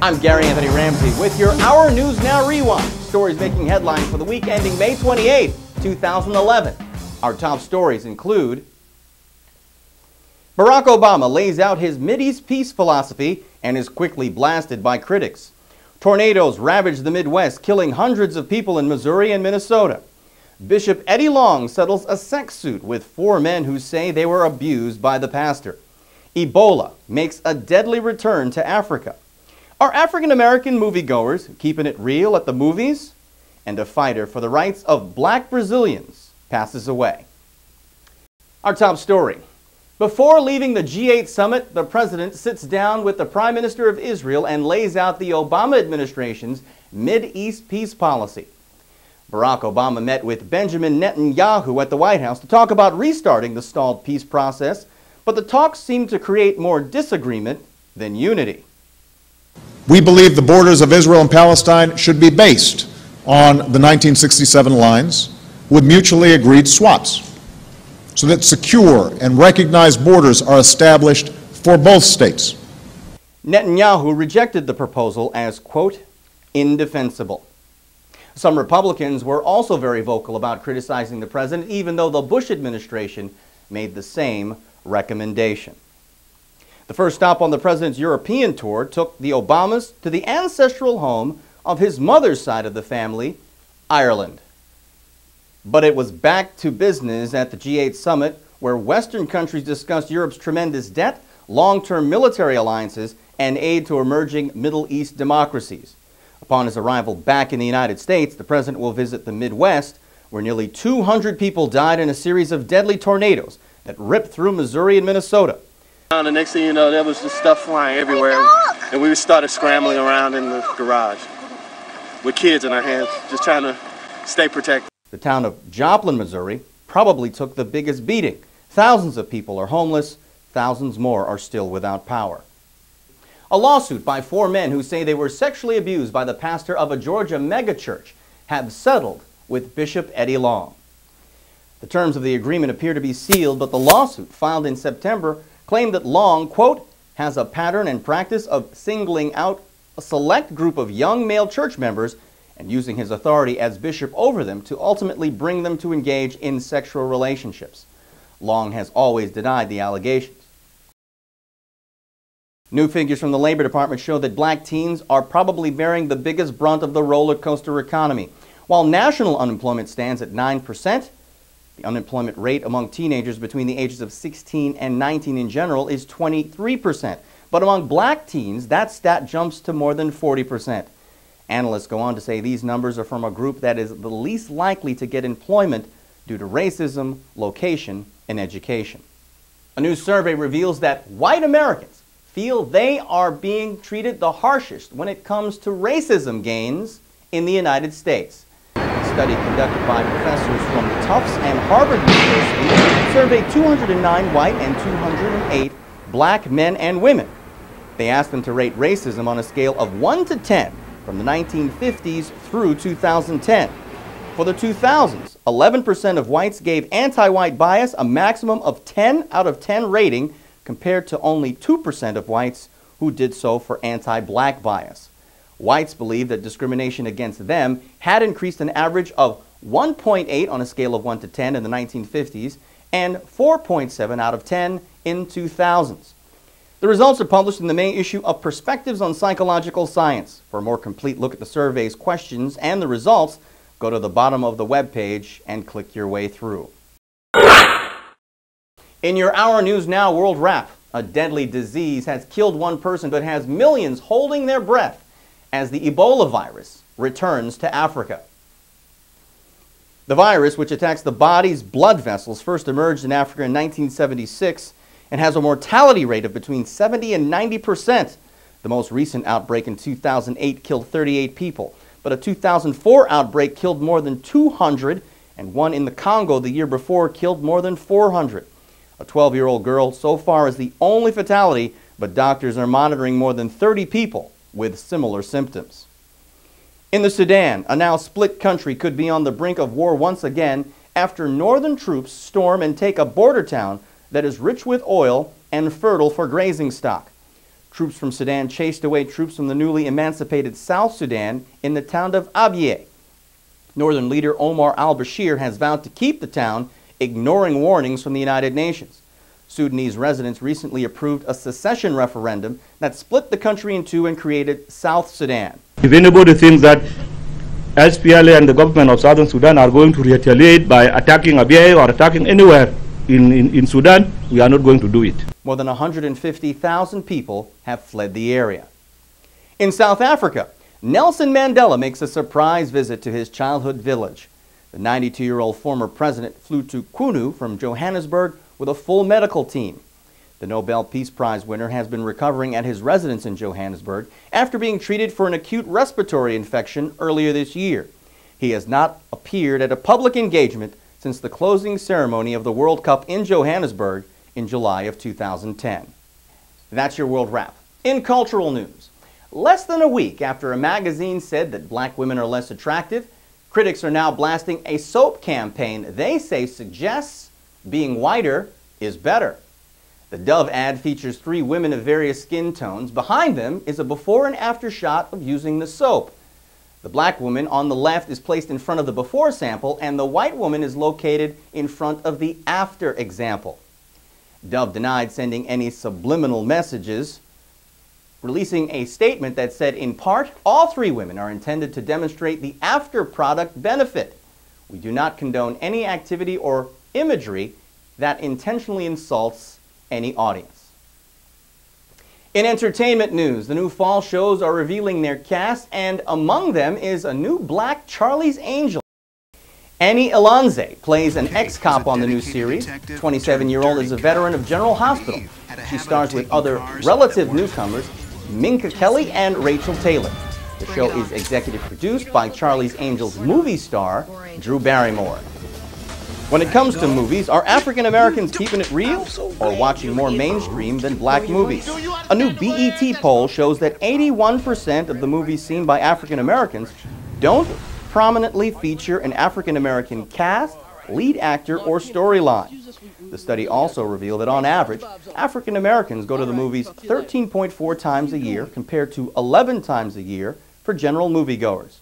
I'm Gary Anthony Ramsey with your Our News Now Rewind. Stories making headlines for the week ending May 28, 2011. Our top stories include Barack Obama lays out his Mideast peace philosophy and is quickly blasted by critics. Tornadoes ravage the Midwest, killing hundreds of people in Missouri and Minnesota. Bishop Eddie Long settles a sex suit with 4 men who say they were abused by the pastor. Ebola makes a deadly return to Africa. Are African-American moviegoers keeping it real at the movies? And a fighter for the rights of black Brazilians passes away. Our top story. Before leaving the G8 summit, the president sits down with the Prime Minister of Israel and lays out the Obama administration's Mideast peace policy. Barack Obama met with Benjamin Netanyahu at the White House to talk about restarting the stalled peace process, but the talks seemed to create more disagreement than unity. We believe the borders of Israel and Palestine should be based on the 1967 lines with mutually agreed swaps, so that secure and recognized borders are established for both states. Netanyahu rejected the proposal as, quote, indefensible. Some Republicans were also very vocal about criticizing the president, even though the Bush administration made the same recommendation. The first stop on the president's European tour took the Obamas to the ancestral home of his mother's side of the family, Ireland. But it was back to business at the G8 summit, where Western countries discussed Europe's tremendous debt, long-term military alliances, and aid to emerging Middle East democracies. Upon his arrival back in the United States, the president will visit the Midwest, where nearly 200 people died in a series of deadly tornadoes that ripped through Missouri and Minnesota. The next thing you know, there was just stuff flying everywhere, and we started scrambling around in the garage with kids in our hands, just trying to stay protected. The town of Joplin, Missouri, probably took the biggest beating. Thousands of people are homeless, thousands more are still without power. A lawsuit by 4 men who say they were sexually abused by the pastor of a Georgia megachurch have settled with Bishop Eddie Long. The terms of the agreement appear to be sealed, but the lawsuit filed in September claimed that Long, quote, has a pattern and practice of singling out a select group of young male church members and using his authority as bishop over them to ultimately bring them to engage in sexual relationships. Long has always denied the allegations. New figures from the Labor Department show that black teens are probably bearing the biggest brunt of the roller coaster economy. While national unemployment stands at 9%, the unemployment rate among teenagers between the ages of 16 and 19 in general is 23%. But among black teens, that stat jumps to more than 40%. Analysts go on to say these numbers are from a group that is the least likely to get employment due to racism, location, and education. A new survey reveals that white Americans feel they are being treated the harshest when it comes to racism gains in the United States. A study conducted by professors from Tufts and Harvard University surveyed 209 white and 208 black men and women. They asked them to rate racism on a scale of 1 to 10 from the 1950s through 2010. For the 2000s, 11% of whites gave anti-white bias a maximum of 10 out of 10 rating, compared to only 2% of whites who did so for anti-black bias. Whites believe that discrimination against them had increased an average of 1.8 on a scale of 1 to 10 in the 1950s and 4.7 out of 10 in 2000s. The results are published in the May issue of Perspectives on Psychological Science. For a more complete look at the survey's questions and the results, go to the bottom of the webpage and click your way through. In your Our News Now World Wrap, a deadly disease has killed 1 person but has millions holding their breath as the Ebola virus returns to Africa. The virus, which attacks the body's blood vessels, first emerged in Africa in 1976 and has a mortality rate of between 70 and 90%. The most recent outbreak in 2008 killed 38 people, but a 2004 outbreak killed more than 200, and one in the Congo the year before killed more than 400. A 12-year-old girl so far is the only fatality, but doctors are monitoring more than 30 people with similar symptoms. In the Sudan, a now split country could be on the brink of war once again after northern troops storm and take a border town that is rich with oil and fertile for grazing stock. Troops from Sudan chased away troops from the newly emancipated South Sudan in the town of Abyei. Northern leader Omar al-Bashir has vowed to keep the town, ignoring warnings from the United Nations. Sudanese residents recently approved a secession referendum that split the country in two and created South Sudan. If anybody thinks that SPLA and the government of Southern Sudan are going to retaliate by attacking Abyei or attacking anywhere in Sudan, we are not going to do it. More than 150,000 people have fled the area. In South Africa, Nelson Mandela makes a surprise visit to his childhood village. The 92-year-old former president flew to Qunu from Johannesburg with a full medical team. The Nobel Peace Prize winner has been recovering at his residence in Johannesburg after being treated for an acute respiratory infection earlier this year. He has not appeared at a public engagement since the closing ceremony of the World Cup in Johannesburg in July of 2010. That's your World Wrap. In cultural news, less than a week after a magazine said that black women are less attractive, critics are now blasting a soap campaign they say suggests being whiter is better. The Dove ad features 3 women of various skin tones. Behind them is a before and after shot of using the soap. The black woman on the left is placed in front of the before sample, and the white woman is located in front of the after example. Dove denied sending any subliminal messages, releasing a statement that said, in part, all 3 women are intended to demonstrate the after product benefit. We do not condone any activity or imagery that intentionally insults any audience. In entertainment news, the new fall shows are revealing their cast, and among them is a new black Charlie's Angel. Annie Elanze plays an ex-cop on the new series. 27-year-old is a veteran of General Hospital. She stars with other relative newcomers, Minka Kelly and Rachel Taylor. The show is executive produced by Charlie's Angels movie star Drew Barrymore. When it comes to movies, are African Americans keeping it real or watching more mainstream than black movies? A new BET poll shows that 81% of the movies seen by African Americans don't prominently feature an African American cast, lead actor, or storyline. The study also revealed that on average, African Americans go to the movies 13.4 times a year compared to 11 times a year for general moviegoers.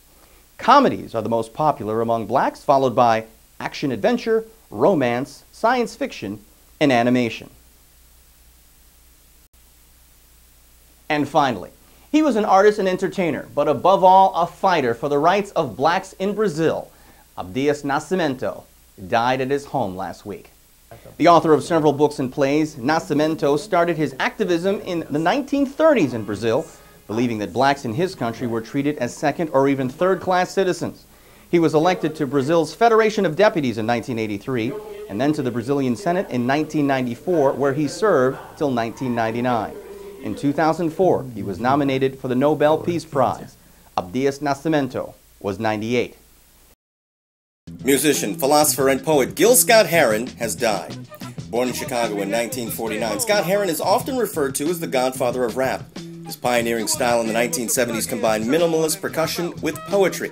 Comedies are the most popular among blacks, followed by action-adventure, romance, science fiction, and animation. And finally, he was an artist and entertainer, but above all, a fighter for the rights of blacks in Brazil. Abdias Nascimento died at his home last week. The author of several books and plays, Nascimento started his activism in the 1930s in Brazil, believing that blacks in his country were treated as second or even third-class citizens. He was elected to Brazil's Federation of Deputies in 1983, and then to the Brazilian Senate in 1994, where he served till 1999. In 2004, he was nominated for the Nobel Peace Prize. Abdias Nascimento was 98. Musician, philosopher, and poet Gil Scott-Heron has died. Born in Chicago in 1949, Scott-Heron is often referred to as the godfather of rap. His pioneering style in the 1970s combined minimalist percussion with poetry.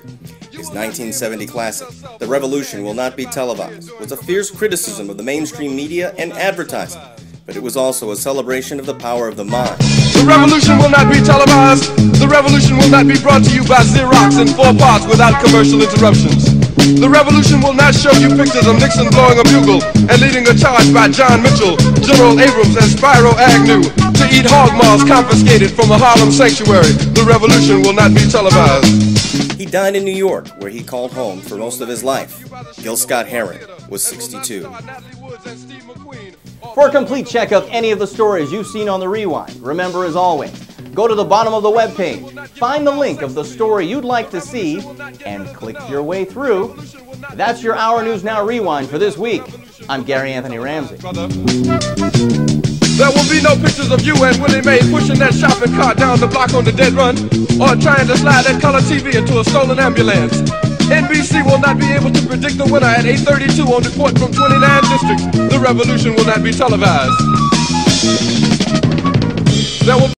His 1970 classic, The Revolution Will Not Be Televised, was a fierce criticism of the mainstream media and advertising, but it was also a celebration of the power of the mind. The revolution will not be televised. The revolution will not be brought to you by Xerox in 4 parts without commercial interruptions. The revolution will not show you pictures of Nixon blowing a bugle and leading a charge by John Mitchell, General Abrams, and Spyro Agnew to eat hog maws confiscated from a Harlem sanctuary. The revolution will not be televised. He died in New York, where he called home for most of his life. Gil Scott-Heron was 62. For a complete check of any of the stories you've seen on The Rewind, remember, as always, go to the bottom of the webpage, find the link of the story you'd like to see, and click your way through. That's your Our News Now Rewind for this week. I'm Gary Anthony Ramsey. There will be no pictures of you and Willie Mae pushing that shopping cart down the block on the dead run, or trying to slide that color TV into a stolen ambulance. NBC will not be able to predict the winner at 8:32 on Report from 29 District. The revolution will not be televised. There will